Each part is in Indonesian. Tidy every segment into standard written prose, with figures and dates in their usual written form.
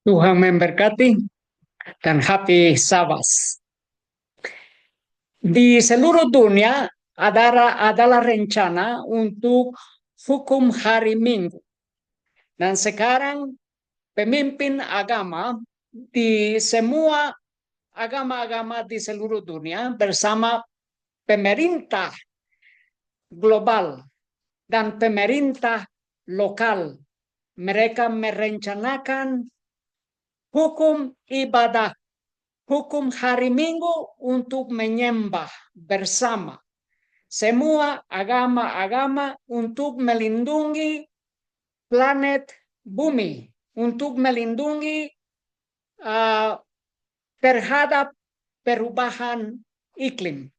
Tuhan memberkati dan happy Sabbath. Di seluruh dunia adalah rencana untuk hukum hari Minggu. Dan sekarang pemimpin agama di semua agama-agama di seluruh dunia bersama pemerintah global dan pemerintah lokal. Mereka merencanakan hukum ibadah, hukum hari Minggu untuk menyembah bersama semua agama-agama untuk melindungi planet bumi, untuk melindungi terhadap perubahan iklim.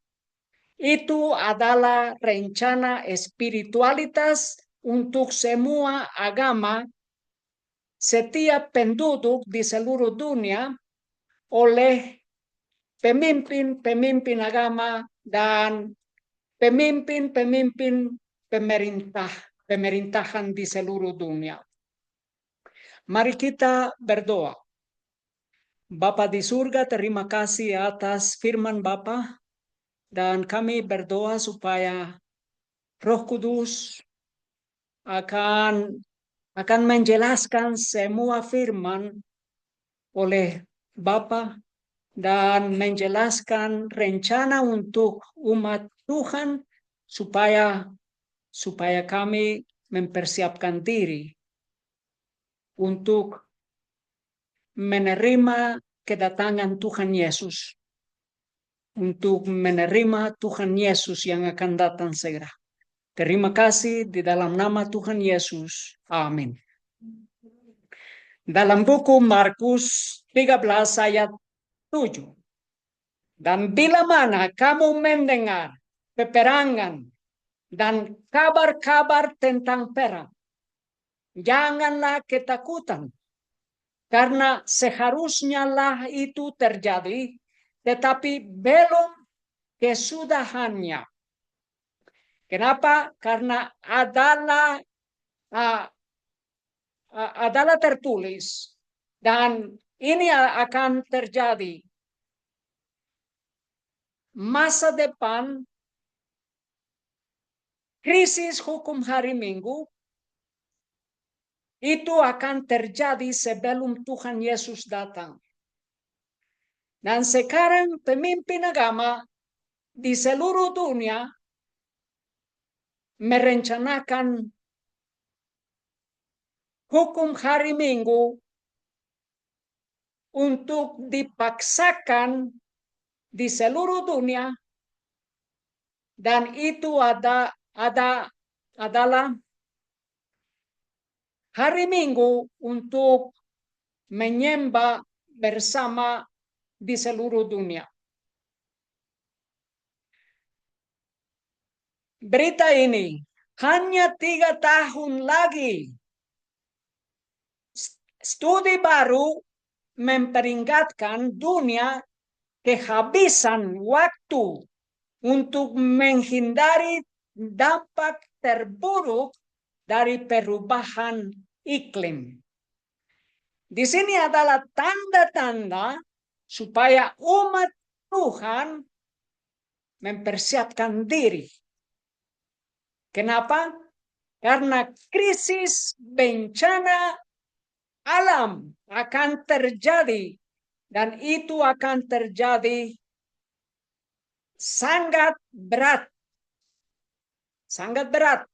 Itu adalah rencana spiritualitas untuk semua agama, setiap penduduk di seluruh dunia oleh pemimpin-pemimpin agama dan pemimpin-pemimpin pemerintahan di seluruh dunia. Mari kita berdoa. Bapa di surga, terima kasih atas firman Bapa, dan kami berdoa supaya Roh Kudus akan menjelaskan semua firman oleh Bapa dan menjelaskan rencana untuk umat Tuhan supaya kami mempersiapkan diri untuk menerima kedatangan Tuhan Yesus, untuk menerima Tuhan Yesus yang akan datang segera. Terima kasih di dalam nama Tuhan Yesus. Amin. Dalam buku Markus 13 ayat 7. Dan bila mana kamu mendengar peperangan dan kabar-kabar tentang perang, janganlah ketakutan, karena seharusnya lah itu terjadi, tetapi belum kesudahannya. Kenapa? Karena adalah tertulis, dan ini akan terjadi masa depan. Krisis hukum hari Minggu itu akan terjadi sebelum Tuhan Yesus datang. Dan sekarang pemimpin agama di seluruh dunia merencanakan hukum hari Minggu untuk dipaksakan di seluruh dunia, dan itu adalah hari Minggu untuk menyembah bersama di seluruh dunia. Berita ini hanya 3 tahun lagi. Studi baru memperingatkan dunia kehabisan waktu untuk menghindari dampak terburuk dari perubahan iklim. Di sini adalah tanda-tanda supaya umat Tuhan mempersiapkan diri. Kenapa? Karena krisis bencana alam akan terjadi, dan itu akan terjadi sangat berat. Sangat berat.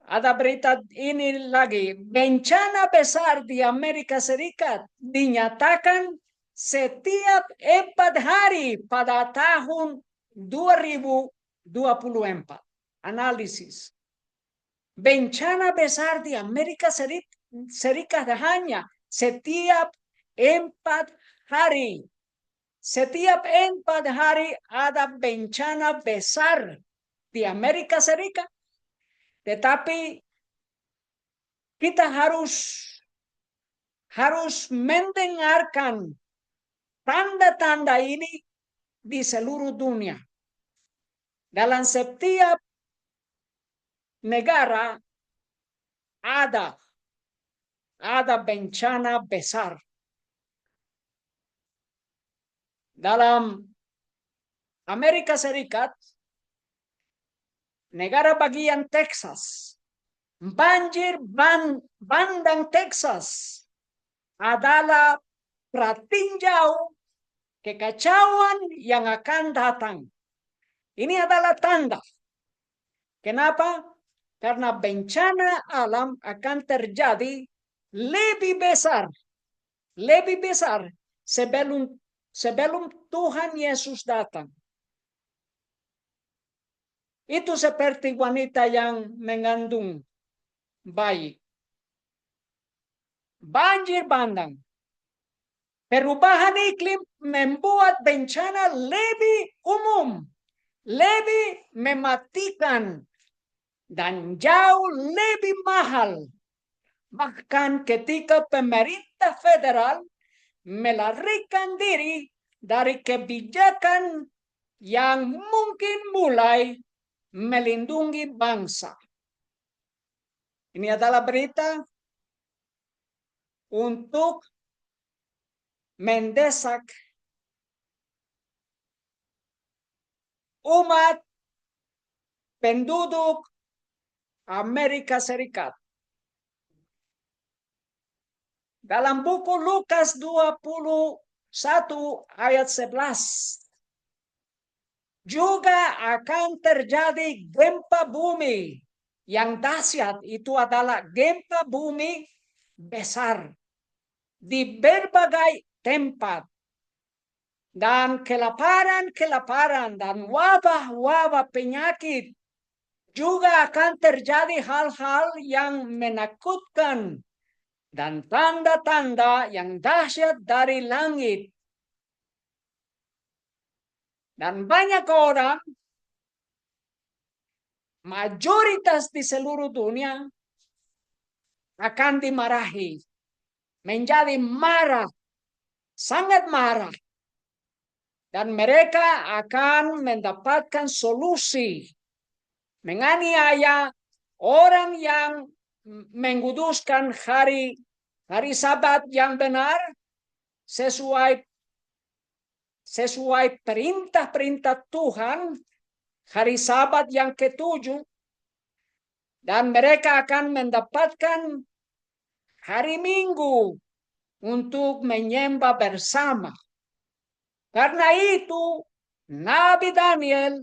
Ada berita ini lagi, bencana besar di Amerika Serikat dinyatakan setiap 4 hari pada tahun 2024. Analisis. Bencana besar di Amerika Serikat hanya setiap 4 hari. Setiap 4 hari ada bencana besar di Amerika Serikat. Tetapi kita harus mendengarkan tanda-tanda ini di seluruh dunia. Dalam setiap negara ada ada bencana besar. Dalam Amerika Serikat, negara bagian Texas, banjir bandang Texas adalah pratinjau kekacauan yang akan datang. Ini adalah tanda. Kenapa? Karena bencana alam akan terjadi lebih besar sebelum Tuhan Yesus datang. Itu seperti wanita yang mengandung bayi. Banjir bandang. Perubahan iklim membuat bencana lebih umum, lebih mematikan, dan jauh lebih mahal. Bahkan ketika pemerintah federal melarikan diri dari kebijakan yang mungkin mulai melindungi bangsa. Ini adalah berita untuk mendesak umat penduduk Amerika Serikat. Dalam buku Lukas 21 ayat 11 juga akan terjadi gempa bumi yang dahsyat. Itu adalah gempa bumi besar di berbagai tempat, dan kelaparan dan wabah-wabah penyakit. Juga akan terjadi hal-hal yang menakutkan dan tanda-tanda yang dahsyat dari langit. Dan banyak orang, mayoritas di seluruh dunia, akan dimarahi, menjadi marah, sangat marah. Dan mereka akan mendapatkan solusi menganiaya orang yang menguduskan hari Sabat yang benar sesuai perintah-perintah Tuhan, hari Sabat yang ketujuh, dan mereka akan mendapatkan hari Minggu untuk menyembah bersama. Karena itu, Nabi Daniel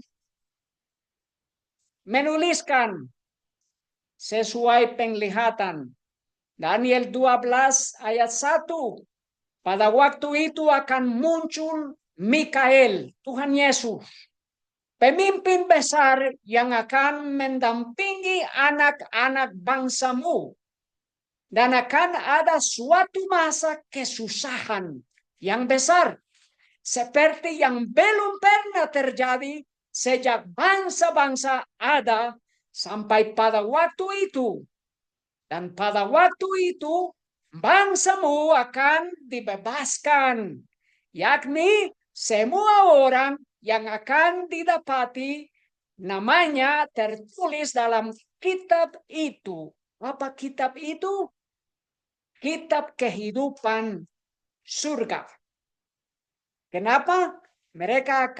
menuliskan sesuai penglihatan. Daniel 12 ayat 1. Pada waktu itu akan muncul Mikael, Tuhan Yesus, pemimpin besar yang akan mendampingi anak-anak bangsamu. Dan akan ada suatu masa kesusahan yang besar, seperti yang belum pernah terjadi sejak bangsa-bangsa ada sampai pada waktu itu. Dan pada waktu itu, bangsamu akan dibebaskan, yakni semua orang yang akan didapati namanya tertulis dalam kitab itu. Apa kitab itu? Kitab kehidupan surga. Kenapa? Mereka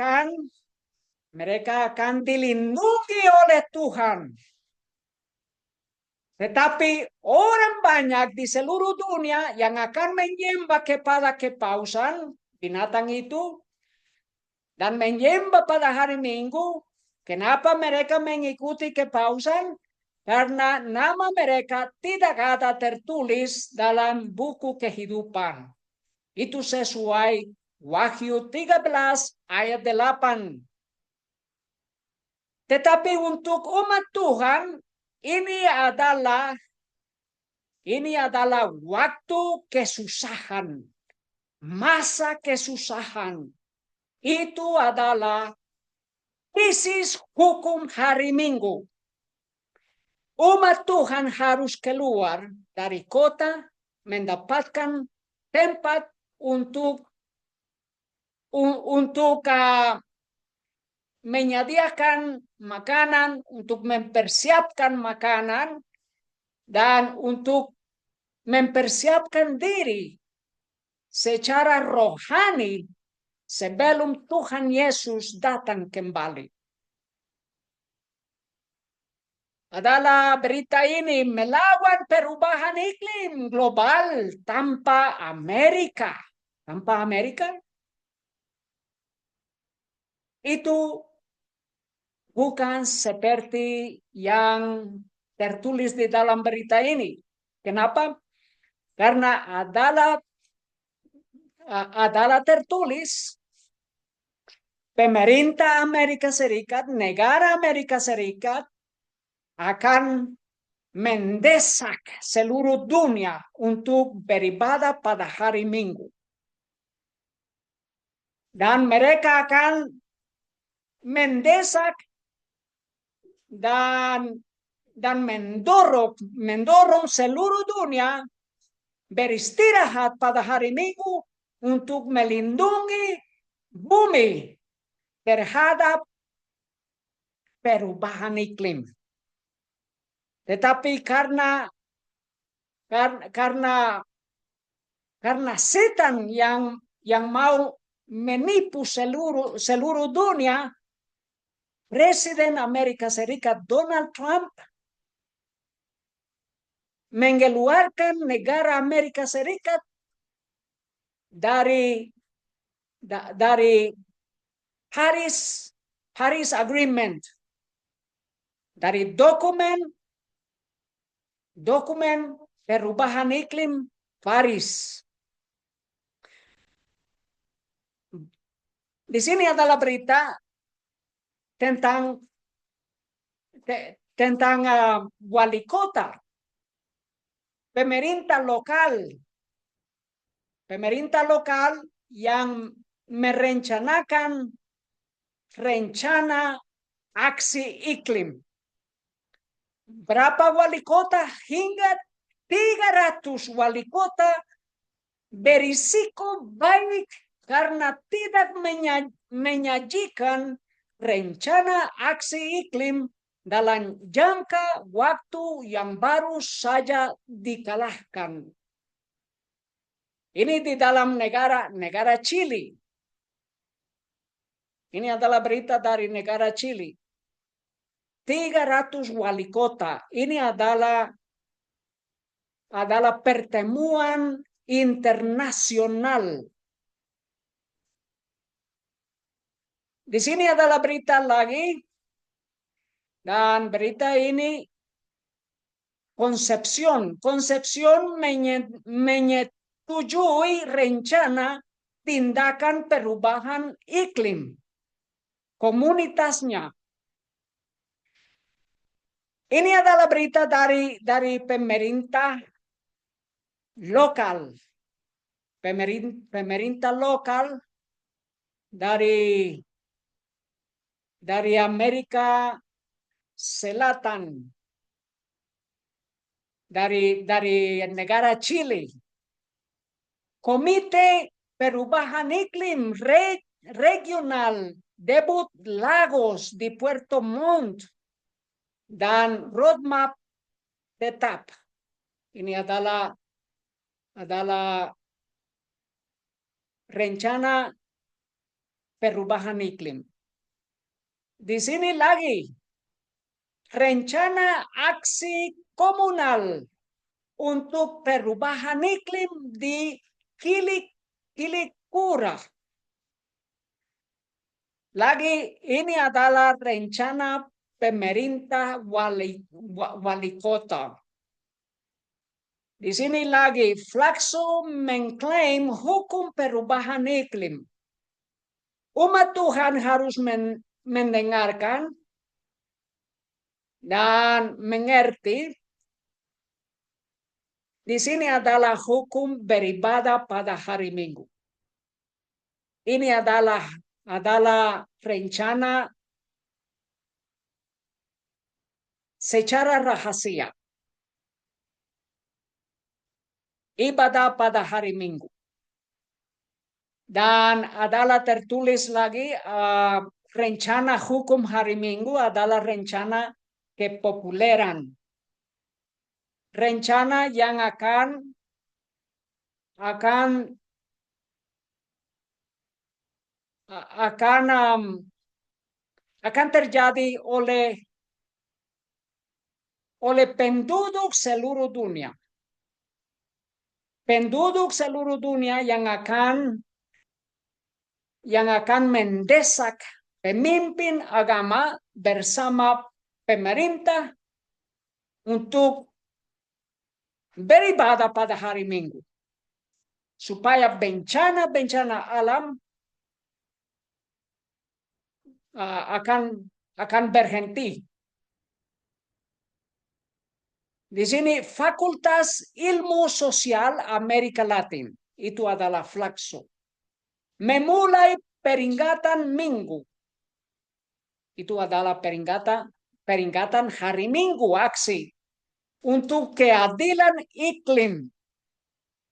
akan dilindungi oleh Tuhan. Tetapi orang banyak di seluruh dunia yang akan menyembah kepada kepausan binatang itu dan menyembah pada hari Minggu. Kenapa mereka mengikuti kepausan? Karena nama mereka tidak ada tertulis dalam buku kehidupan. Itu sesuai Wahyu 13 ayat 8. Tetapi untuk umat Tuhan, ini adalah waktu kesusahan, masa kesusahan. Itu adalah krisis hukum hari Minggu. Umat Tuhan harus keluar dari kota, mendapatkan tempat untuk menyediakan makanan, untuk mempersiapkan makanan, dan untuk mempersiapkan diri secara rohani sebelum Tuhan Yesus datang kembali. Adalah berita ini melawan perubahan iklim global tanpa Amerika. Tanpa Amerika itu bukan seperti yang tertulis di dalam berita ini. Kenapa? Karena adalah tertulis pemerintah Amerika Serikat, negara Amerika Serikat akan mendesak seluruh dunia untuk beribadah pada hari Minggu. Dan mereka akan mendesak dan mendorong seluruh dunia beristirahat pada hari Minggu untuk melindungi bumi terhadap perubahan iklim. Tetapi karena setan yang mau menipu seluruh dunia, Presiden Amerika Serikat Donald Trump mengeluarkan negara Amerika Serikat dari Paris Agreement, dari dokumen perubahan iklim Paris. Di sini adalah berita tentang wali kota, pemerintah lokal yang merencanakan rencana aksi iklim. Berapa wali kota? Hingga 300 wali kota berisiko baik karena tidak menyajikan rencana aksi iklim dalam jangka waktu yang baru saja dikalahkan. Ini di dalam negara Chili. Ini adalah berita dari negara Chili. 300 wali kota. Ini adalah pertemuan internasional. Di sini adalah berita lagi, dan berita ini Concepción menyetujui rencana tindakan perubahan iklim komunitasnya. Ini adalah berita dari pemerintah lokal. Pemerintah lokal dari Amerika Selatan, dari negara Chile. Komite Perubahan Iklim Regional Debut Lagos di Puerto Montt dan roadmap tetap. Ini adalah rencana perubahan iklim. Di sini lagi rencana aksi komunal untuk perubahan iklim di Quilicura. Lagi ini adalah rencana pemerintah wali kota. Di sini lagi Flaxo mengklaim hukum perubahan iklim. Umat Tuhan harus mendengarkan dan mengerti. Di sini adalah hukum beribadah pada hari Minggu. Ini adalah rencana secara rahasia. Ibadah pada hari Minggu. Dan adalah tertulis lagi rencana hukum hari Minggu adalah rencana kepopuleran. rencana yang akan akan um, akan terjadi oleh penduduk seluruh dunia. Penduduk seluruh dunia yang akan mendesak pemimpin agama bersama pemerintah untuk beribadah pada hari Minggu, supaya bencana-bencana alam akan berhenti. Di sini Fakultas Ilmu Sosial Amerika Latin, itu adalah Flaxo, memulai peringatan Minggu. Itu adalah peringatan hari Minggu aksi untuk keadilan iklim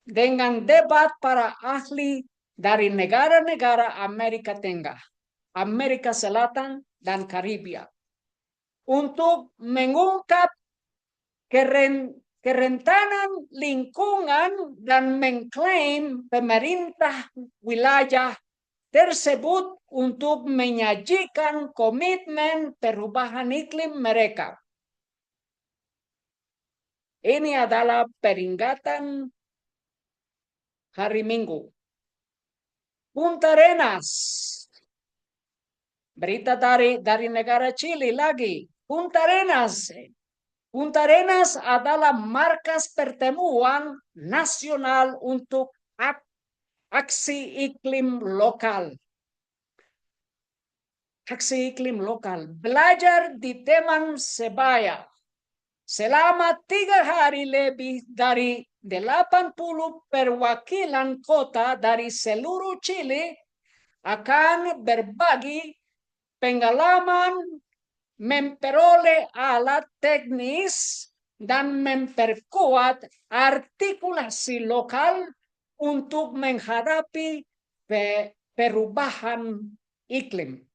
dengan debat para ahli dari negara-negara Amerika Tengah, Amerika Selatan, dan Karibia untuk mengungkap kerentanan lingkungan dan mengklaim pemerintah wilayah tersebut untuk menyajikan komitmen perubahan iklim mereka. Ini adalah peringatan hari Minggu. Punta Arenas, berita dari negara Chile lagi. Punta Arenas adalah markas pertemuan nasional untuk aksi iklim lokal. Aksi iklim lokal. Belajar di Teman Sebaya. Selama 3 hari lebih dari 80 perwakilan kota dari seluruh Chile akan berbagi pengalaman, memperoleh alat teknis, dan memperkuat artikulasi lokal untuk menghadapi perubahan iklim.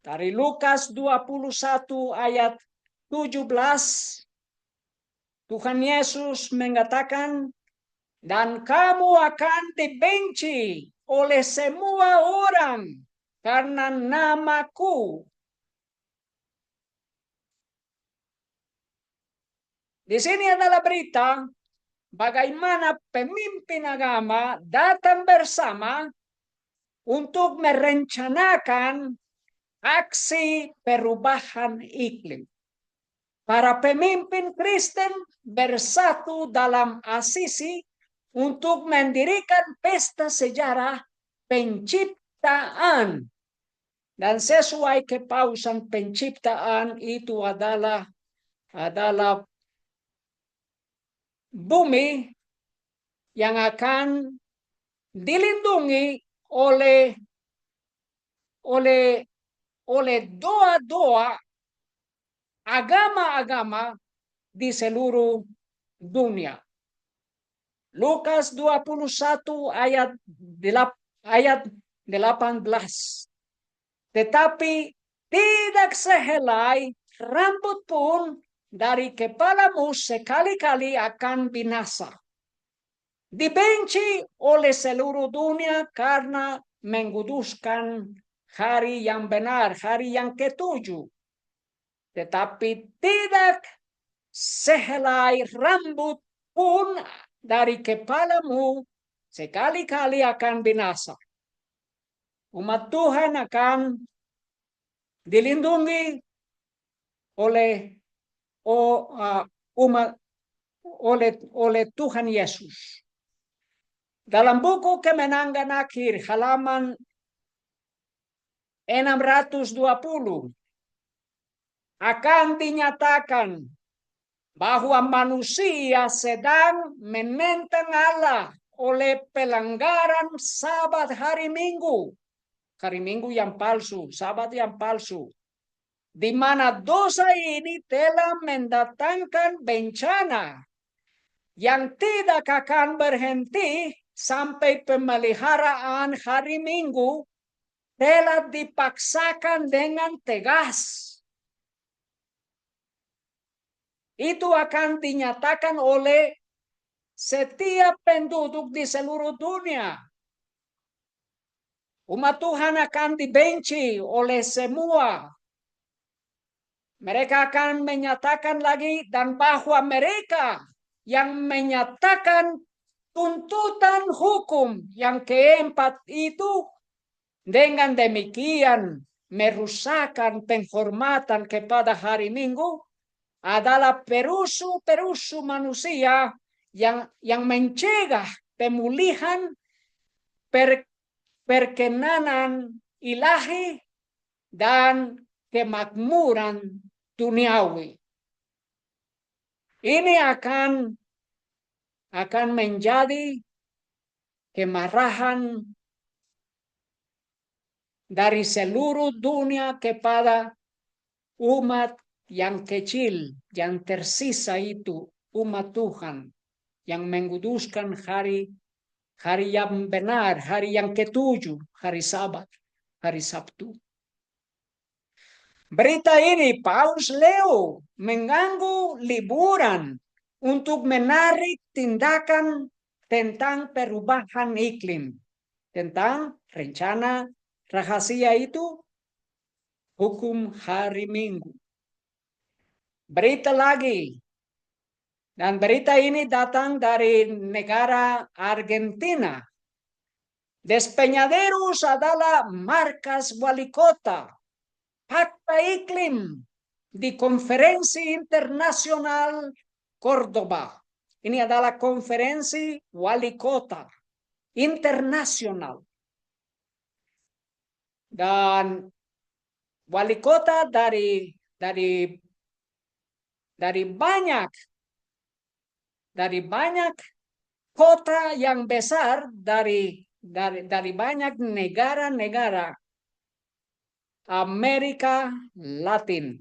Dari Lukas 21 ayat 17, Tuhan Yesus mengatakan, dan kamu akan dibenci oleh semua orang karena namaku. Di sini adalah berita bagaimana pemimpin agama datang bersama untuk merencanakan aksi perubahan iklim. Para pemimpin Kristen bersatu dalam Asisi untuk mendirikan pesta sejarah penciptaan. Dan sesuai kepausan penciptaan itu adalah bumi yang akan dilindungi oleh doa-doa agama-agama di seluruh dunia. Lukas 21 ayat 18. Tetapi tidak sehelai rambut pun dari kepalamu sekali-kali akan binasa. Dibenci oleh seluruh dunia karena menguduskan hari yang benar, hari yang ketujuh. Tetapi tidak sehelai rambut pun dari kepalamu sekali-kali akan binasa. Umat Tuhan akan dilindungi oleh Tuhan Yesus. Dalam buku Kemenangan Akhir halaman 620 akan dinyatakan bahwa manusia sedang menentang Allah oleh pelanggaran Sabat hari Minggu. Hari Minggu yang palsu, Sabat yang palsu. Di mana dosa ini telah mendatangkan bencana yang tidak akan berhenti sampai pemeliharaan hari Minggu telah dipaksakan dengan tegas. itu akan dinyatakan oleh setiap penduduk di seluruh dunia. Umat Tuhan akan dibenci oleh semua. Mereka akan menyatakan lagi dan bahwa mereka yang menyatakan tuntutan hukum yang keempat itu dengan demikian merusakkan penghormatan kepada hari Minggu adalah perusuh-perusuh manusia yang mencegah pemulihan perkenanan ilahi dan kemakmuran duniawi. Ini akan menjadi kemarahan dari seluruh dunia kepada umat yang kecil, yang tersisa itu, umat Tuhan, yang menguduskan hari yang benar, hari yang ketujuh, hari Sabat, hari Sabtu. Berita ini Paus Leo mengganggu liburan untuk menarik tindakan tentang perubahan iklim, tentang rencana rahasia itu hukum hari Minggu. Berita lagi, dan berita ini datang dari negara Argentina. Despeñaderos adalah markas wali kota. Fakta iklim di Konferensi Internasional Cordoba. Ini adalah konferensi wali kota internasional. Dan wali kota dari banyak kota yang besar dari banyak negara-negara Amerika Latin.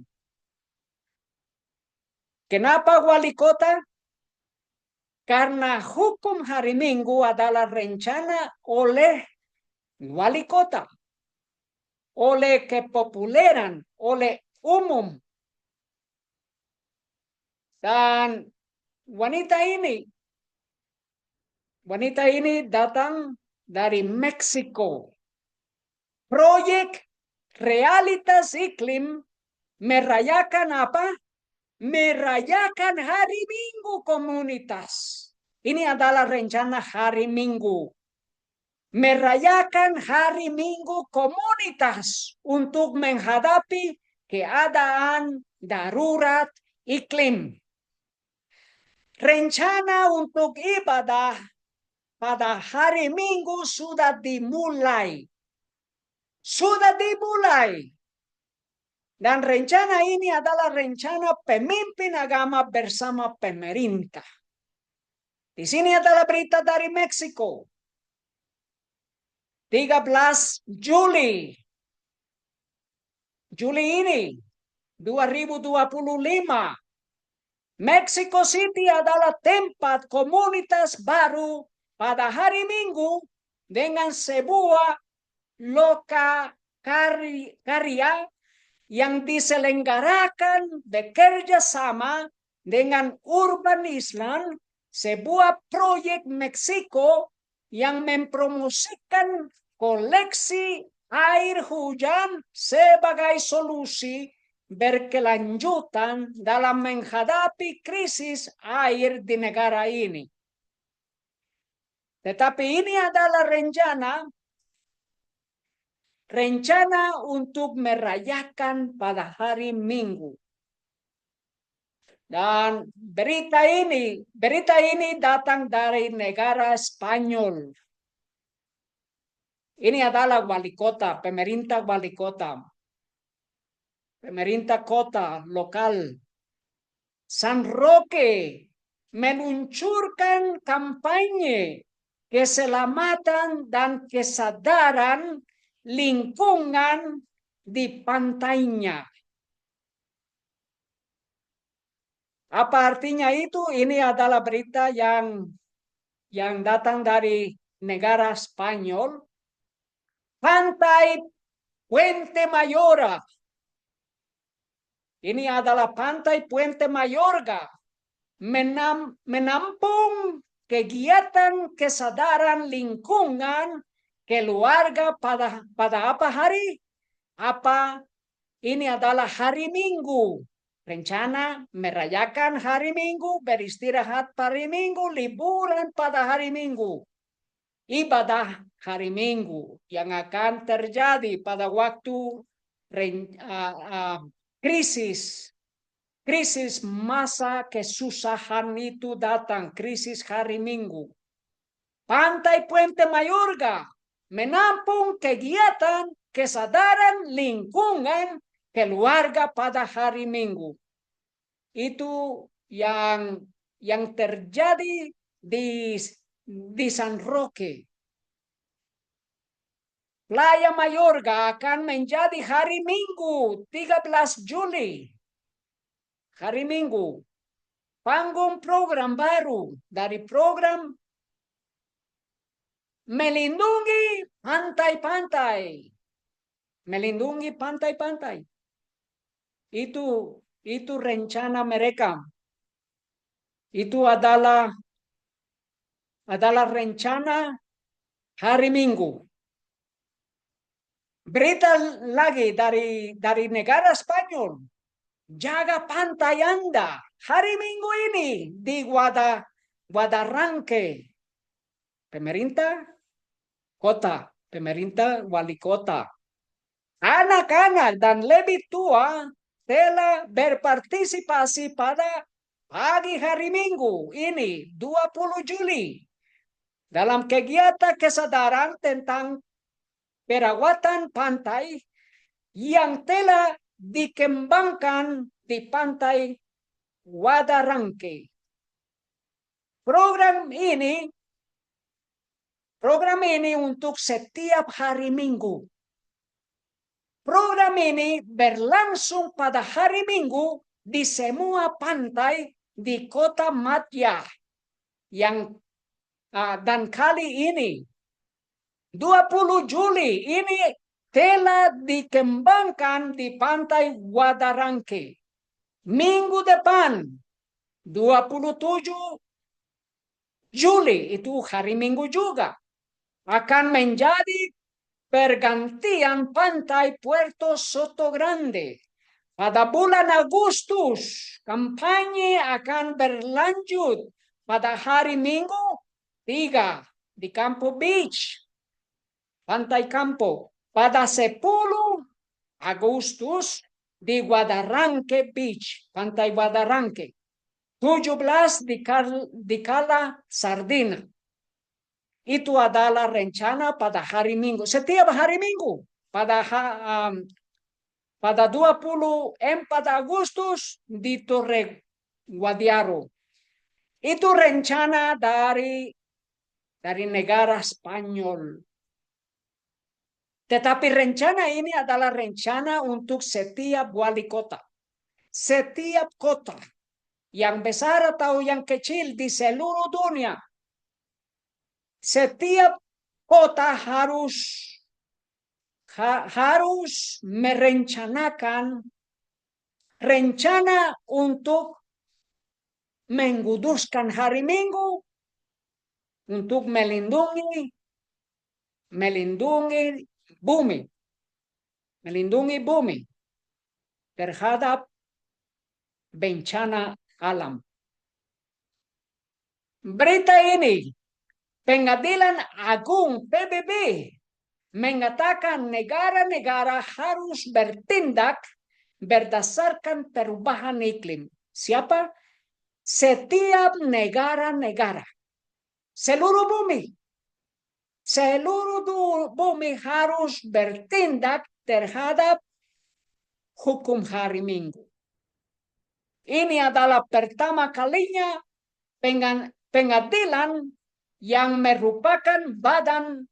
Kenapa wali kota? Karena hukum hari Minggu adalah rencana oleh wali kota, oleh kepopuleran, oleh umum. Dan wanita ini datang dari Meksiko. Proyek Realitas Iklim merayakan apa? Merayakan hari Minggu komunitas. Ini adalah rencana hari Minggu. Merayakan hari Minggu komunitas untuk menghadapi keadaan darurat iklim. Rencana untuk ibadah pada hari Minggu sudah dimulai. Dan rencana ini adalah rencana pemimpin agama bersama pemerintah. Di sini adalah berita dari Meksiko. 13 Juli ini 2025. Mexico City adalah tempat komunitas baru pada hari Minggu dengan sebuah karya yang diselenggarakan bekerja sama dengan Urban Islam, sebuah proyek Meksiko yang mempromosikan koleksi air hujan sebagai solusi berkelanjutan dalam menghadapi krisis air di negara ini. Tetapi ini adalah rencana untuk merayakan pada hari Minggu. Dan berita ini datang dari negara Spanyol. Ini adalah wali kota, pemerintah wali kota. Pemerintah kota lokal. San Roque meluncurkan kampanye keselamatan dan kesadaran lingkungan di pantainya. Apa artinya itu? Ini adalah berita yang datang dari negara Spanyol. Pantai Puente Mayora Ini adalah pantai Puente Mayorga. Menampung kegiatan kesadaran lingkungan keluarga pada apa hari? Apa ini adalah hari Minggu. Rencana merayakan hari Minggu, beristirahat hari Minggu, liburan pada hari Minggu. Ibadah hari Minggu yang akan terjadi pada waktu krisis masa kesusahan itu datang, krisis hari Minggu. Pantai Puente Mayorga menampung kegiatan kesadaran lingkungan keluarga pada hari Minggu. Itu yang terjadi di San Roque. Playa Mayorga akan menjadi hari Minggu 13 Juli. Hari Minggu. Panggung program baru dari program melindungi pantai-pantai. Melindungi pantai-pantai. Itu rencana mereka. Itu adalah rencana hari Minggu. Berita lagi dari negara Spanyol. Jaga pantai Anda hari Minggu ini di Guadarranque. Pemerintah kota, pemerintah wali kota. Anak-anak dan lebih tua telah berpartisipasi pada pagi hari Minggu ini 20 Juli dalam kegiatan kesadaran tentang perawatan pantai yang telah dikembangkan di pantai Guadarranque. Program ini untuk setiap hari Minggu. Program ini berlangsung pada hari Minggu di semua pantai di Kota Madya. Dan kali ini 20 Juli ini telah dikembangkan di pantai Guadarranque. Minggu depan 27 Juli itu hari Minggu juga akan menjadi pergantian pantai Puerto Soto Grande. Pada bulan Agustus, kampanye akan berlanjut pada hari Minggu 3 di Campo Beach, Pantai Campo. Pada 10 Agustus di Guadarranque Beach, Pantai Guadarranque. 17 di Cala Sardina. Itu adalah rencana pada hari Minggu. Setiap hari Minggu. Pada 24 Agustus di Torre Guadiaro. Itu rencana dari negara Spanyol. Tetapi rencana ini adalah rencana untuk setiap wali kota. Setiap kota. Yang besar atau yang kecil di seluruh dunia. Setiap kota harus merencanakan rencana untuk menguduskan hari Minggu untuk melindungi bumi terhadap bencana alam. Berita ini Pengadilan Agung PBB mengatakan negara-negara harus bertindak berdasarkan perubahan iklim. Siapa? Setiap negara-negara. Seluruh bumi harus bertindak terhadap hukum hari Minggu. Ini adalah pertama kalinya pengadilan yang merupakan badan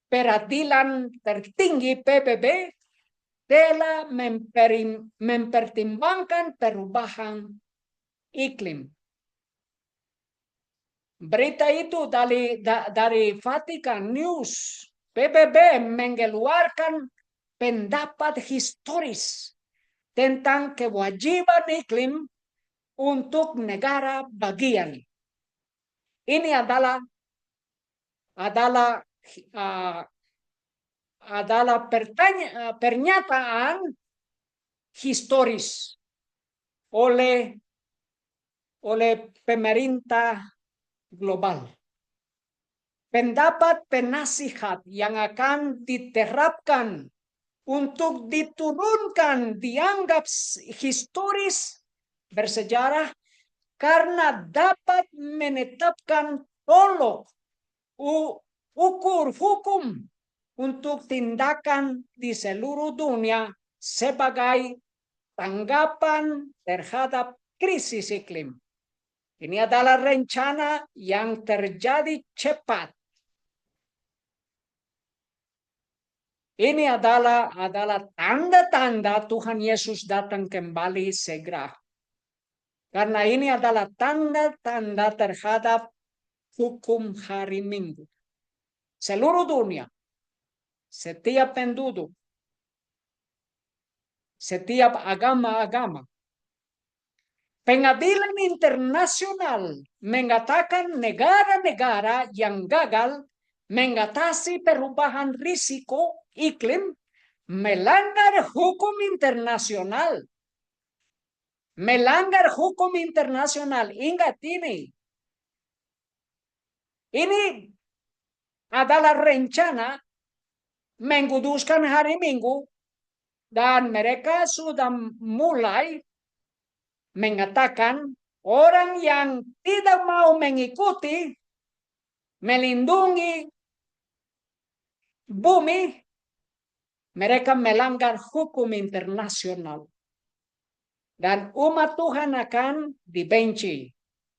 peradilan tertinggi PBB telah mempertimbangkan perubahan iklim. Berita itu dari Vatican News. PBB mengeluarkan pendapat historis tentang kewajiban iklim untuk negara bagian. Ini adalah pernyataan historis oleh pemerintah global. Pendapat penasihat yang akan diterapkan untuk diturunkan dianggap historis bersejarah karena dapat menetapkan tolok ukur hukum untuk tindakan di seluruh dunia sebagai tanggapan terhadap krisis iklim. Ini adalah rencana yang terjadi cepat. Ini adalah tanda-tanda Tuhan Yesus datang kembali segera. Karena ini adalah tanda-tanda terhadap hukum hari Minggu. Seluruh dunia, setiap penduduk, setiap agama-agama. Pengadilan internasional mengatakan negara-negara yang gagal mengatasi perubahan risiko iklim melanggar hukum internasional. Melanggar hukum internasional. Ingat ini. Ini adalah rencana mengkuduskan hari Minggu dan mereka sudah mulai mengatakan orang yang tidak mau mengikuti melindungi bumi, mereka melanggar hukum internasional. Dan umat Tuhan akan dibenci.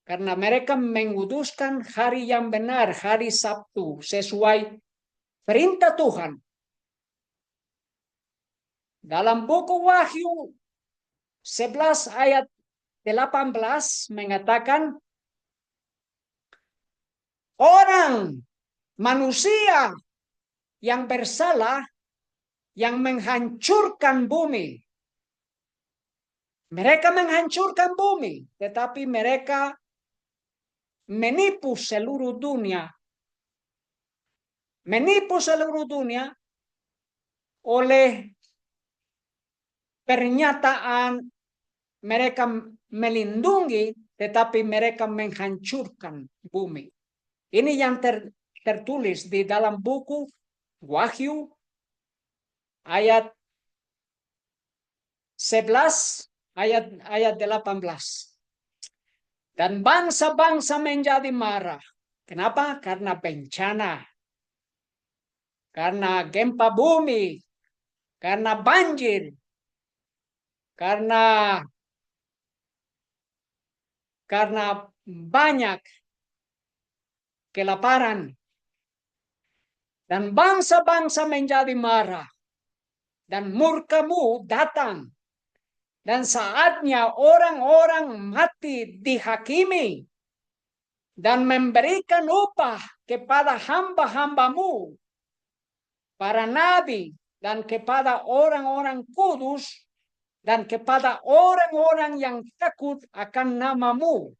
Karena mereka menguduskan hari yang benar, hari Sabtu, sesuai perintah Tuhan. Dalam buku Wahyu 11 ayat 18 mengatakan, orang, manusia yang bersalah, yang menghancurkan bumi. Mereka menghancurkan bumi, tetapi mereka menipu seluruh dunia. Menipu seluruh dunia oleh pernyataan mereka melindungi, tetapi mereka menghancurkan bumi. Ini yang tertulis di dalam buku Wahyu ayat 11 ayat 18. Dan bangsa-bangsa menjadi marah. Kenapa? Karena bencana. Karena gempa bumi. Karena banjir. Karena banyak kelaparan. Dan bangsa-bangsa menjadi marah. Dan murkamu datang. Dan saatnya orang-orang mati dihakimi dan memberikan upah kepada hamba-hambamu, para nabi, dan kepada orang-orang kudus, dan kepada orang-orang yang takut akan namamu,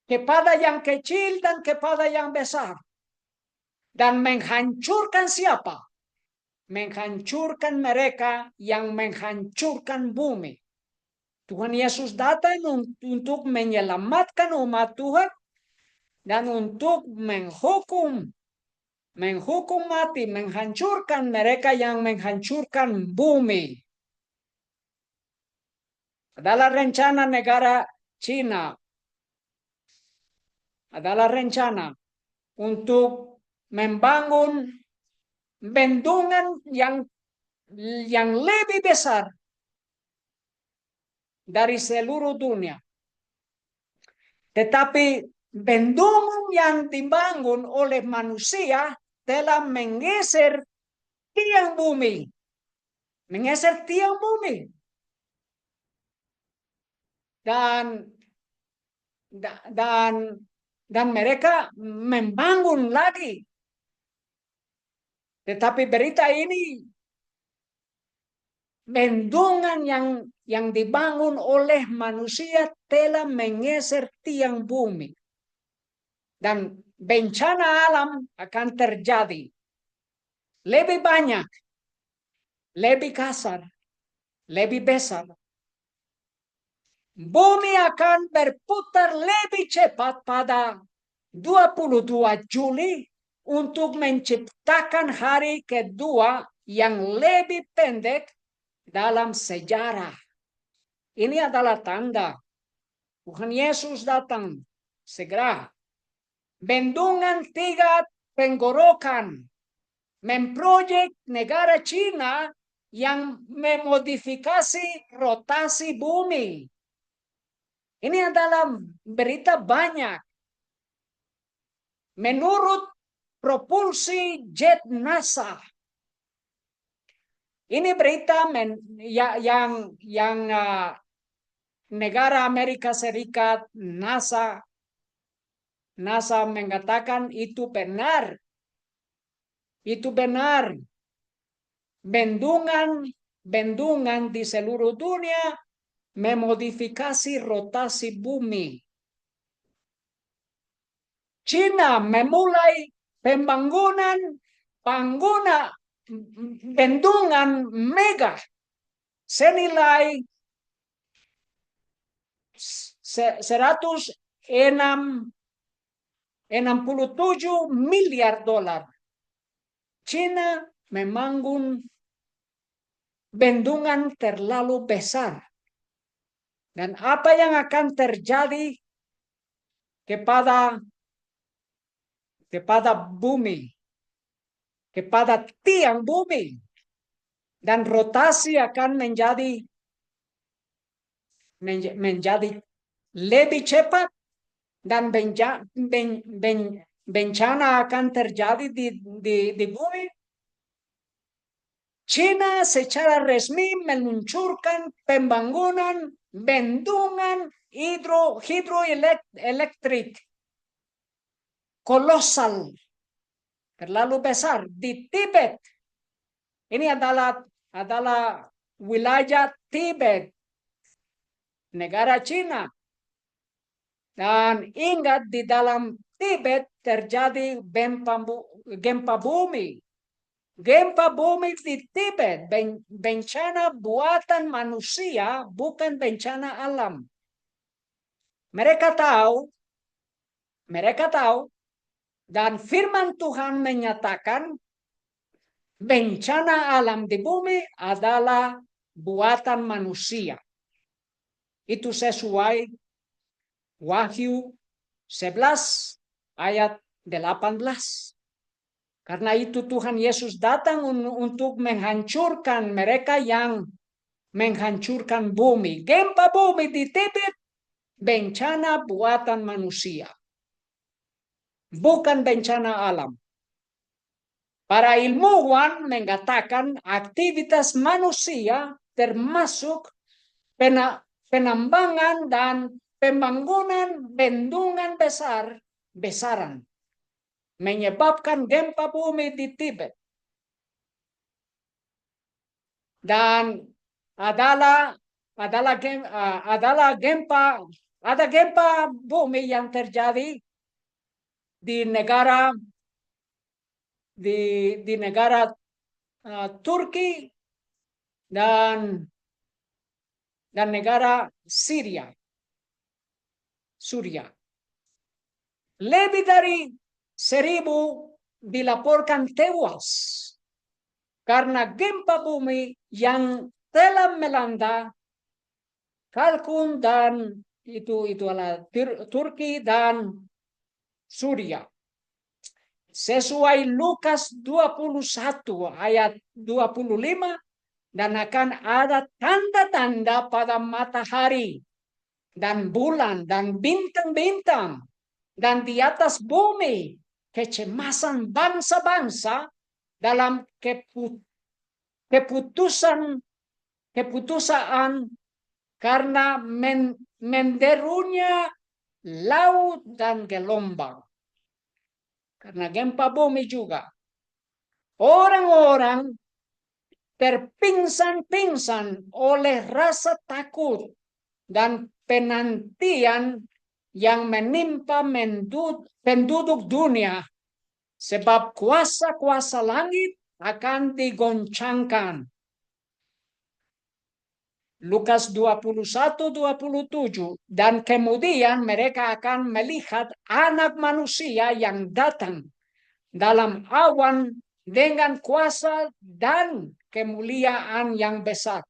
kepada yang kecil dan kepada yang besar. Dan menghancurkan siapa? Menghancurkan mereka yang menghancurkan bumi. Tuhan Yesus datang untuk menyelamatkan umat Tuhan dan untuk menghukum mati, menghancurkan mereka yang menghancurkan bumi. Adalah rencana negara Cina. Adalah rencana untuk membangun bendungan yang lebih besar dari seluruh dunia. Tetapi bendungan yang dibangun oleh manusia telah menggeser tiang bumi. Menggeser tiang bumi. Dan mereka membangun lagi. Tetapi berita ini Bendungan yang dibangun oleh manusia telah menggeser tiang bumi. Dan bencana alam akan terjadi. Lebih banyak, lebih kasar, lebih besar. Bumi akan berputar lebih cepat pada 22 Juli untuk menciptakan hari kedua yang lebih pendek dalam sejarah. Ini adalah tanda Tuhan Yesus datang segera. Bendungan tiga tenggorokan memproyek negara Cina yang memodifikasi rotasi bumi. Ini adalah berita banyak. Menurut propulsi jet NASA, ini berita yang negara Amerika Serikat, NASA mengatakan itu benar. Itu benar. Bendungan di seluruh dunia memodifikasi rotasi bumi. China memulai pembangunan bendungan mega senilai 167 miliar dolar. China membangun bendungan terlalu besar. Dan apa yang akan terjadi kepada bumi, kepada tiang bumi, dan rotasi akan menjadi lebih cepat, dan bencana akan terjadi di bumi. China secara resmi meluncurkan pembangunan bendungan hidroelektrik kolosal, terlalu besar di Tibet. Ini adalah wilayah Tibet, negara Cina. Dan ingat, di dalam Tibet terjadi gempa bumi. Gempa bumi di Tibet, bencana buatan manusia, bukan bencana alam. Mereka tahu, dan firman Tuhan menyatakan bencana alam di bumi adalah buatan manusia. Itu sesuai Wahyu 11 ayat 18. Karena itu Tuhan Yesus datang untuk menghancurkan mereka yang menghancurkan bumi. Gempa bumi di Tibet, bencana buatan manusia, bukan bencana alam. Para ilmuwan mengatakan aktivitas manusia termasuk penambangan dan pembangunan bendungan besaran menyebabkan gempa bumi di Tibet. Dan ada gempa bumi yang terjadi di negara Turki dan negara Syria. Lebih dari 1.000 dilaporkan tewas karena gempa bumi yang telah melanda Kalkun dan itu adalah Turki dan Syria. Sesuai Lukas 21 ayat 25, dan akan ada tanda-tanda pada matahari dan bulan dan bintang-bintang, dan di atas bumi kecemasan bangsa-bangsa dalam keputusan karena menderunya laut dan gelombang. Karena gempa bumi juga. Orang-orang terpingsan-pingsan oleh rasa takut dan penantian yang menimpa penduduk dunia, sebab kuasa-kuasa langit akan digoncangkan. Lukas 21:27, dan kemudian mereka akan melihat anak manusia yang datang dalam awan dengan kuasa dan kemuliaan yang besar.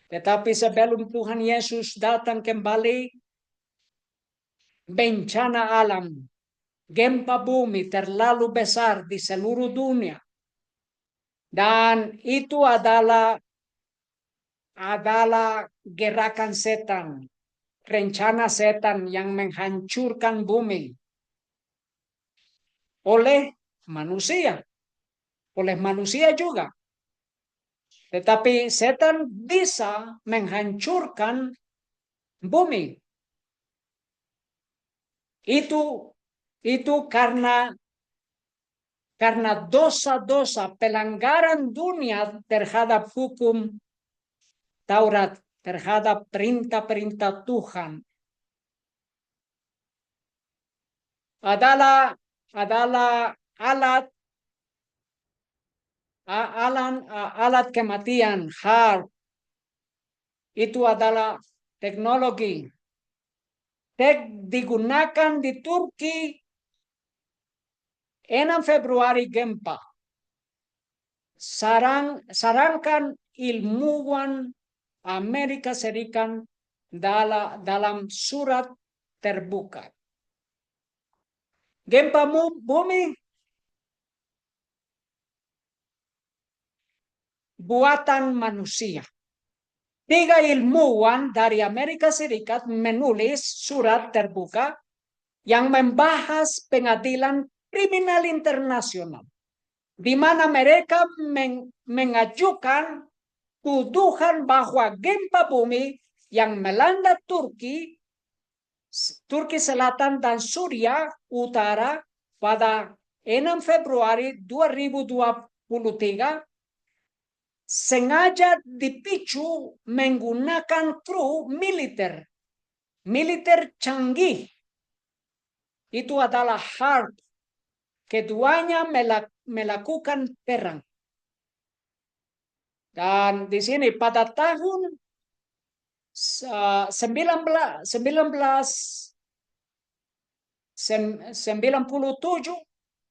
Tetapi sebelum Tuhan Yesus datang kembali, bencana alam, gempa bumi terlalu besar di seluruh dunia. Dan itu adalah gerakan setan, rencana setan yang menghancurkan bumi oleh manusia juga. Tetapi setan bisa menghancurkan bumi. Itu karena dosa-dosa pelanggaran dunia terhadap hukum Taurat, terhadap perintah-perintah Tuhan. Adalah alat kematian, HAARP. Itu adalah teknologi. Digunakan di Turki 6 Februari gempa. Sarankan ilmuwan Amerika Serikat dalam surat terbuka. Gempa bumi buatan manusia. 3 ilmuwan dari Amerika Serikat menulis surat terbuka yang membahas pengadilan kriminal internasional, di mana mereka mengajukan tuduhan bahwa gempa bumi yang melanda Turki Selatan dan Suriah Utara pada 6 Februari 2023 sengaja dipicu menggunakan kru militer canggih. Itu adalah HAARP. Keduanya melakukan perang. Dan di sini pada tahun 1997,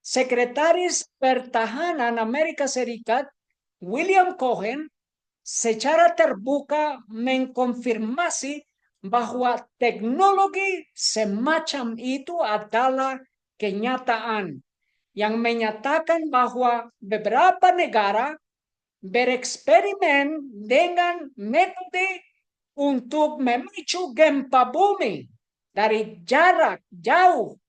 Sekretaris Pertahanan Amerika Serikat William Cohen secara terbuka mengkonfirmasi bahwa teknologi semacam itu adalah kenyataan, yang menyatakan bahwa beberapa negara bereksperimen dengan metode untuk memicu gempa bumi dari jarak jauh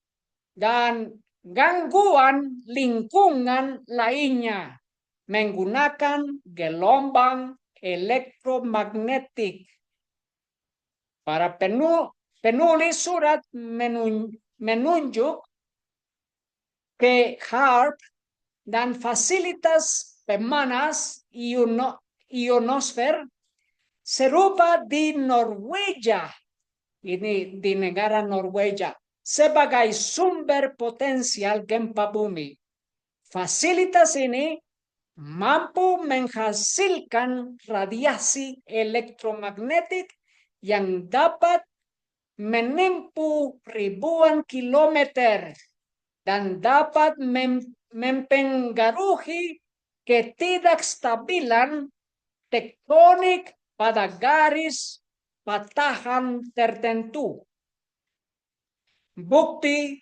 dan gangguan lingkungan lainnya menggunakan gelombang elektromagnetik. Para penulis surat menunjuk ke HAARP dan fasilitas pemanas ionosfer serupa di Norwegia, ini di negara Norwegia, sebagai sumber potensial gempa bumi. Fasilitas ini mampu menghasilkan radiasi elektromagnetik yang dapat menempuh ribuan kilometer dan dapat mempengaruhi ketidakstabilan tektonik pada garis patahan tertentu. Bukti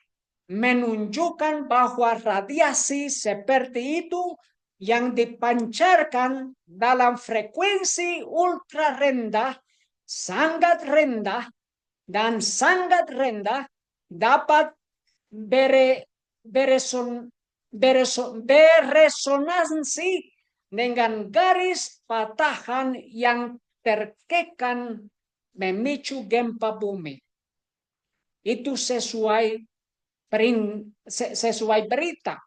menunjukkan bahwa radiasi seperti itu yang dipancarkan dalam frekuensi ultra rendah, sangat rendah, dan sangat rendah dapat beresonansi dengan garis patahan yang terkekan memicu gempa bumi. Itu sesuai berita.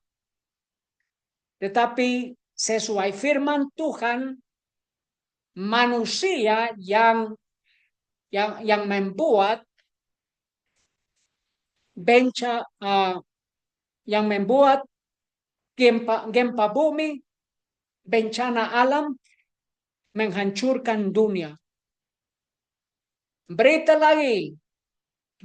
Tetapi sesuai firman Tuhan, manusia yang membuat yang membuat gempa bumi, bencana alam, menghancurkan dunia. Berita lagi,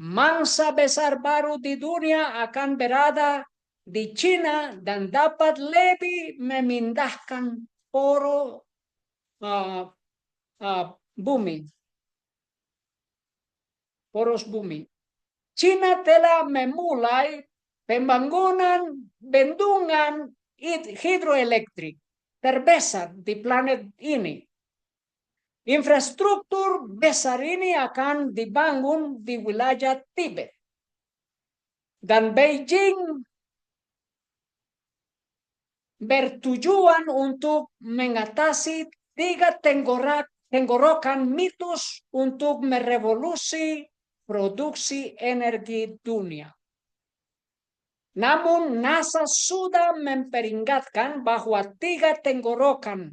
mangsa besar baru di dunia akan berada di Cina dan dapat lebih memindahkan poros bumi. Cina telah memulai pembangunan bendungan hidroelektrik terbesar di planet ini. Infrastruktur besar ini akan dibangun di wilayah Tibet. Dan Beijing bertujuan untuk mengatasi 3 tenggorokan mitos untuk merevolusi produksi energi dunia. Namun NASA sudah memperingatkan bahwa 3 tenggorokan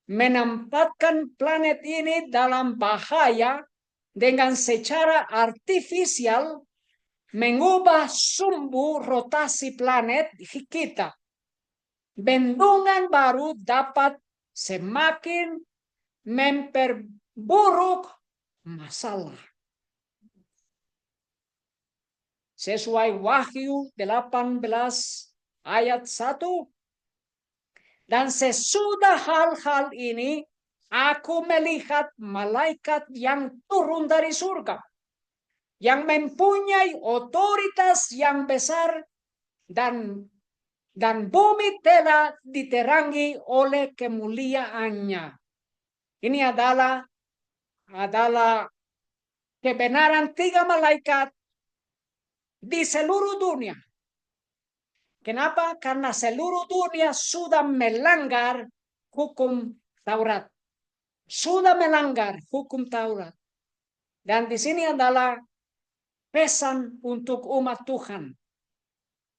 menempatkan planet ini dalam bahaya dengan secara artifisial mengubah sumbu rotasi planet kita. Bendungan baru dapat semakin memperburuk masalah. Sesuai Wahyu 18 ayat 1. Dan sesudah hal-hal ini, aku melihat malaikat yang turun dari surga, yang mempunyai otoritas yang besar, dan bumi telah diterangi oleh kemuliaannya. Ini adalah kebenaran 3 malaikat di seluruh dunia. Kenapa? Karena seluruh dunia sudah melanggar hukum Taurat. Sudah melanggar hukum Taurat. Dan di sini adalah pesan untuk umat Tuhan.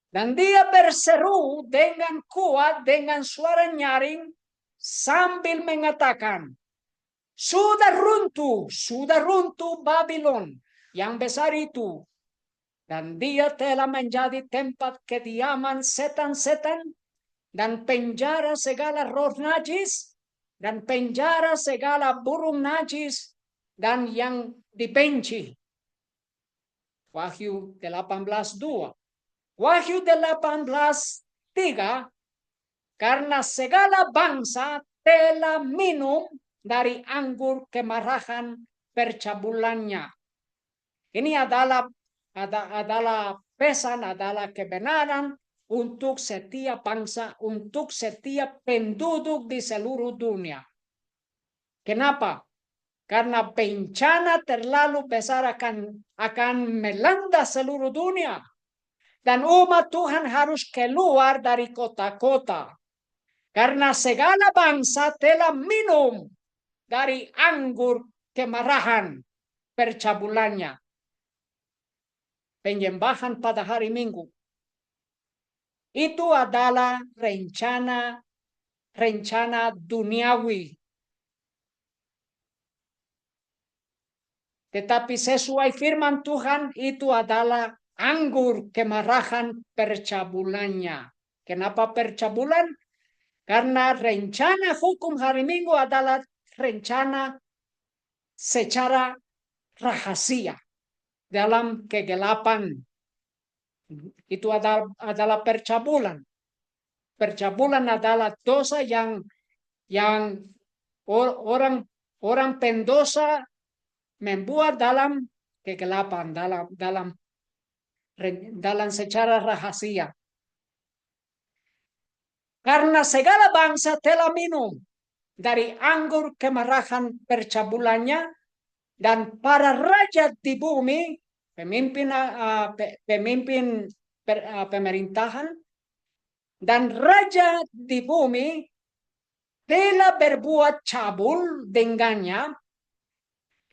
Dan dia berseru dengan kuat, dengan suara nyaring, sambil mengatakan, sudah runtuh Babylon yang besar itu. Dan dia telah menjadi tempat kediaman setan-setan dan penjara segala roh najis dan penjara segala burung najis dan yang dibenci. Wahyu 18:2. Wahyu 18:3. Karena segala bangsa telah minum dari anggur kemarahan percabulannya. Ini adalah pesan, adalah kebenaran untuk setiap bangsa, untuk setiap penduduk di seluruh dunia. Kenapa? Karena bencana terlalu besar akan melanda seluruh dunia. Dan umat Tuhan harus keluar dari kota-kota. Karena segala bangsa telah minum dari anggur kemarahan percabulannya. Penyembahan pada hari Minggu. Itu adalah rencana duniawi. Tetapi sesuai firman Tuhan itu adalah anggur kemarahan percabulannya. Kenapa percabulan? Karena rencana hukum hari Minggu adalah rencana secara rahasia dalam kegelapan. Itu adalah percabulan. Percabulan adalah dosa yang orang pendosa membuat dalam kegelapan, dalam secara rahasia. Karena segala bangsa telah minum dari anggur kemarahan percabulannya, dan para raja di bumi, pemerintahan, dan raja di bumi telah berbuat cabul dengannya,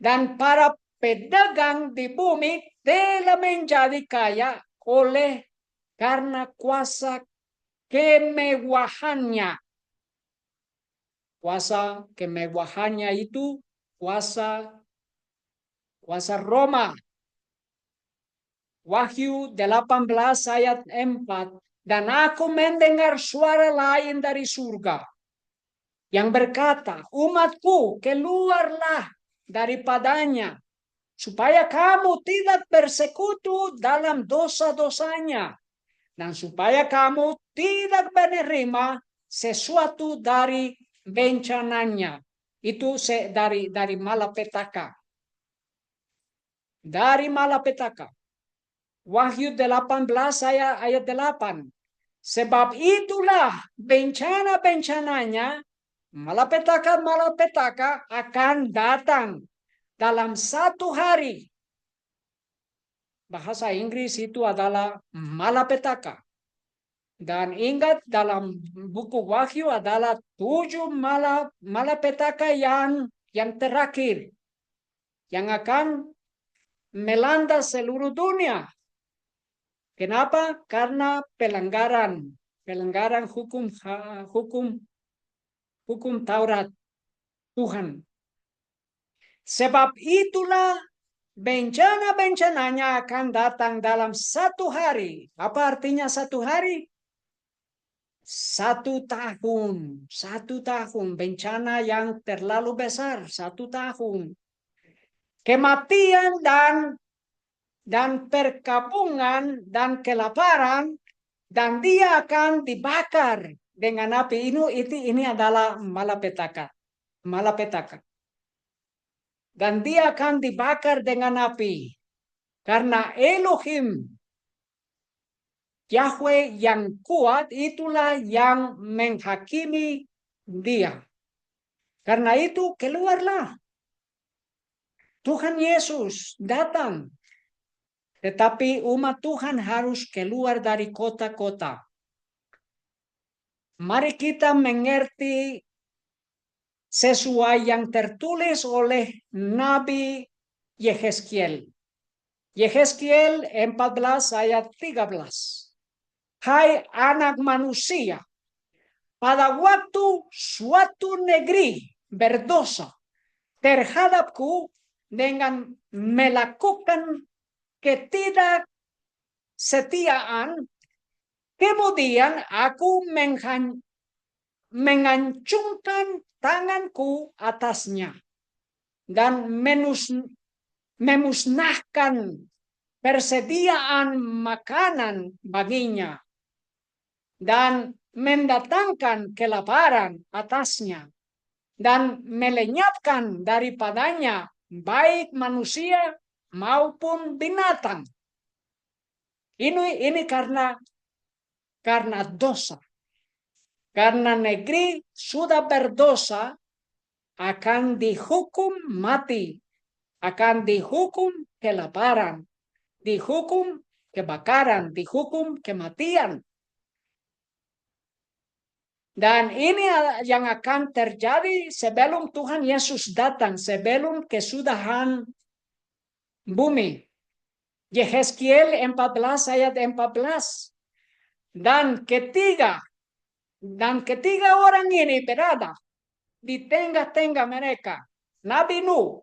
dan para pedagang di bumi telah menjadi kaya oleh karena kuasa kemewahannya. Kuasa kemewahannya itu kuasa Roma. Wahyu 18 ayat 4. Dan aku mendengar suara lain dari surga yang berkata, umatku, keluarlah daripadanya, supaya kamu tidak bersekutu dalam dosa-dosanya, dan supaya kamu tidak menerima sesuatu dari bencananya. Itu dari malapetaka. Dari malapetaka. Wahyu 18 ayat 8. Sebab itulah bencana-bencananya, malapetaka akan datang dalam satu hari. Bahasa Inggris itu adalah malapetaka. Dan ingat, dalam buku Wahyu adalah 7 malapetaka yang terakhir, yang akan melanda seluruh dunia. Kenapa? Karena pelanggaran hukum Taurat Tuhan. Sebab itulah bencana-bencananya akan datang dalam satu hari. Apa artinya satu hari? 1 tahun. 1 tahun. Bencana yang terlalu besar. 1 tahun. Kematian dan perkabungan dan kelaparan, dan dia akan dibakar dengan api. Ini adalah malapetaka. Dan dia akan dibakar dengan api. Karena Elohim, Yahweh yang kuat, itulah yang menghakimi dia. Karena itu keluarlah. Tuhan Yesus datang. Tetapi umat Tuhan harus keluar dari kota-kota. Mari kita mengerti sesuai yang tertulis oleh Nabi Yehezkiel. Yehezkiel 14 ayat 13. Hai anak manusia, pada waktu suatu negeri berdosa terhadapku dengan melakukan ketidaksetiaan, kemudian aku mengancungkan tanganku atasnya dan memusnahkan persediaan makanan baginya dan mendatangkan kelaparan atasnya dan melenyapkan daripadanya baik manusia maupun binatang. Ini karena dosa. Karena negeri sudah berdosa, akan dihukum mati, akan dihukum kelaparan, dihukum kebakaran, dihukum kematian. Dan ini yang akan terjadi sebelum Tuhan Yesus datang, sebelum kesudahan bumi. Yehezkiel 14 ayat 14. Dan ketiga orang ini berada di tengah-tengah mereka. Nabi Nuh,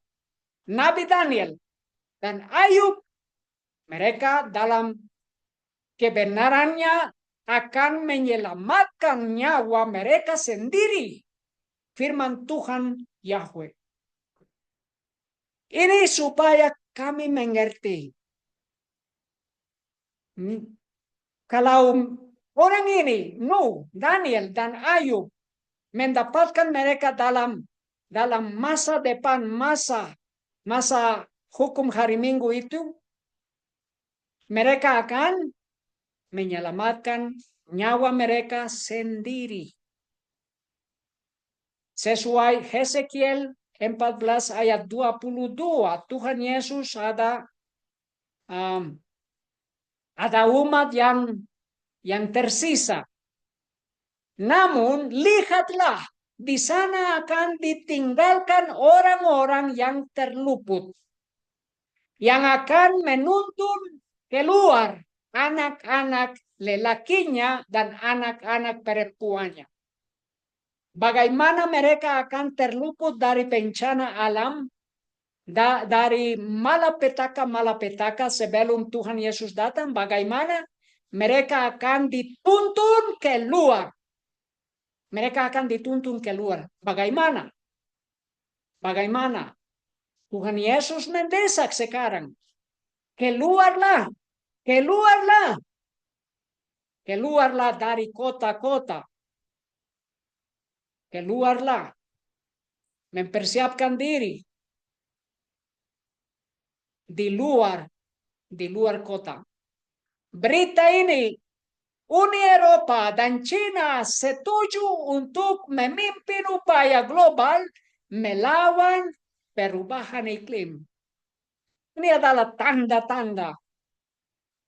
Nabi Daniel, dan Ayub. Mereka dalam kebenarannya akan menyelamatkan nyawa mereka sendiri. Firman Tuhan Yahweh. Ini supaya kami mengerti. Kalau orang ini, Nuh, Daniel, dan Ayub, mendapatkan mereka dalam masa depan, masa hukum hari Minggu itu, mereka akan menyelamatkan nyawa mereka sendiri. Sesuai Hesekiel 14 ayat 22, Tuhan Yesus ada umat yang tersisa. Namun lihatlah, di sana akan ditinggalkan orang-orang yang terluput, yang akan menuntun keluar anak-anak lelakinya dan anak-anak perempuannya. Bagaimana mereka akan terluput dari bencana alam, dari malapetaka sebelum Tuhan Yesus datang? Bagaimana mereka akan dituntun keluar? Mereka akan dituntun keluar. Bagaimana? Bagaimana? Tuhan Yesus mendesak sekarang. Keluarlah, keluarlah, keluarlah dari kota-kota. Keluarlah, mempersiapkan diri di luar kota. Berita ini, Uni Eropa dan China setuju untuk memimpin upaya global melawan perubahan iklim. Ini adalah tanda-tanda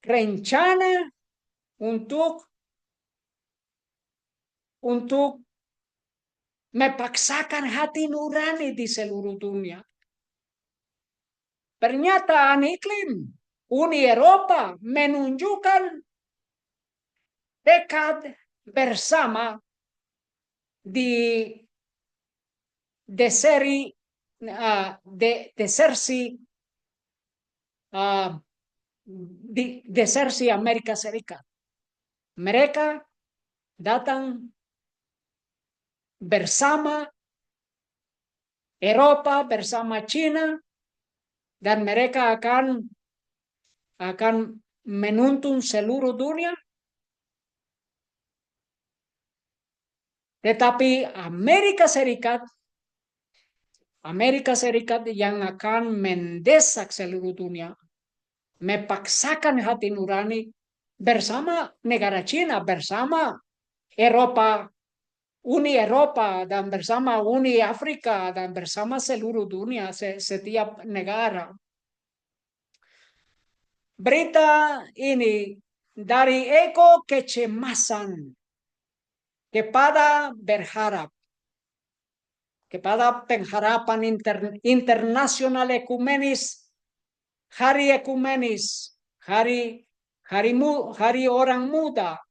rencana untuk memaksakan hati nurani di seluruh dunia. Pernyataan iklim Uni Eropa menunjukkan tekad bersama di desersi Amerika Serikat. Mereka datang bersama Eropa, bersama China, dan mereka akan menuntun seluruh dunia. Tetapi Amerika Serikat yang akan mendesak seluruh dunia, memaksakan hati nurani bersama negara China, bersama Eropa, Uni Eropa, dan bersama Uni Afrika, dan bersama seluruh dunia, setiap negara. Berita ini dari ego kecemasan kepada pengharapan internasional ekumenis, hari ekumenis, hari orang muda,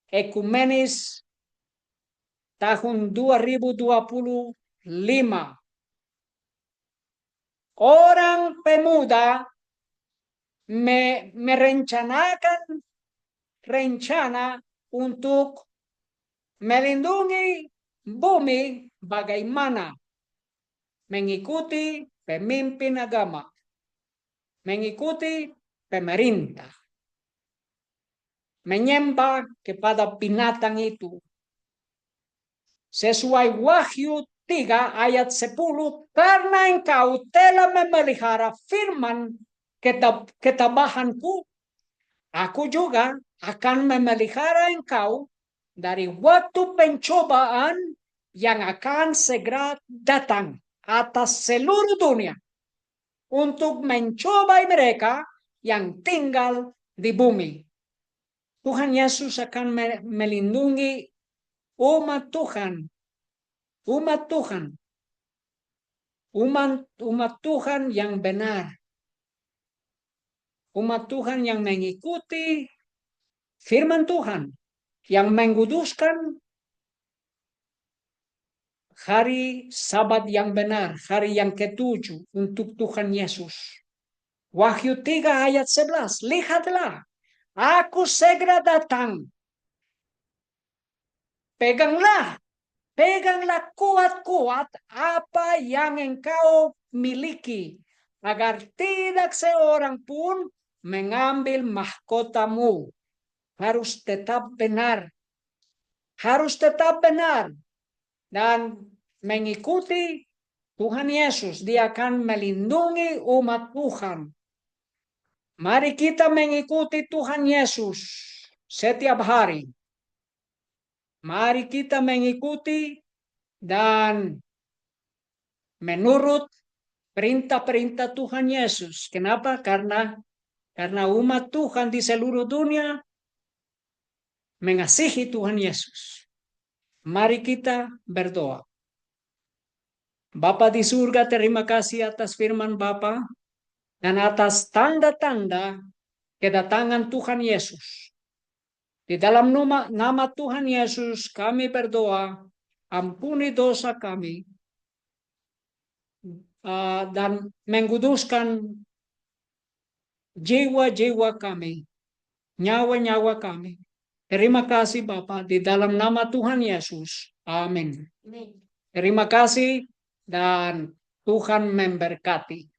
ekumenis tahun 2025. Orang pemuda merencanakan rencana untuk melindungi bumi bagaimana mengikuti pemimpin agama, mengikuti pemerintah, menyembah kepada binatang itu. Sesuai Wahyu 3 ayat 10, karena engkau telah memelihara firman ketabahanku, aku juga akan memelihara engkau dari waktu pencobaan yang akan segera datang atas seluruh dunia untuk mencobai mereka yang tinggal di bumi. Tuhan Yesus akan melindungi umat Tuhan, umat Tuhan yang benar, umat Tuhan yang mengikuti firman Tuhan, yang menguduskan hari Sabat yang benar, hari yang ke-7 untuk Tuhan Yesus. Wahyu 3 ayat 11, lihatlah, aku segera datang. Peganglah kuat-kuat apa yang engkau miliki, agar tidak seorang pun mengambil mahkotamu. Harus tetap benar. Dan mengikuti Tuhan Yesus. Dia akan melindungi umat Tuhan. Mari kita mengikuti Tuhan Yesus setiap hari. Mari kita mengikuti dan menurut perintah-perintah Tuhan Yesus. Kenapa? Karena umat Tuhan di seluruh dunia mengasihi Tuhan Yesus. Mari kita berdoa. Bapa di surga, terima kasih atas firman Bapa dan atas tanda-tanda kedatangan Tuhan Yesus. Di dalam nama Tuhan Yesus kami berdoa, ampuni dosa kami, dan menguduskan jiwa-jiwa kami, nyawa-nyawa kami. Terima kasih Bapa, di dalam nama Tuhan Yesus. Amin. Terima kasih dan Tuhan memberkati.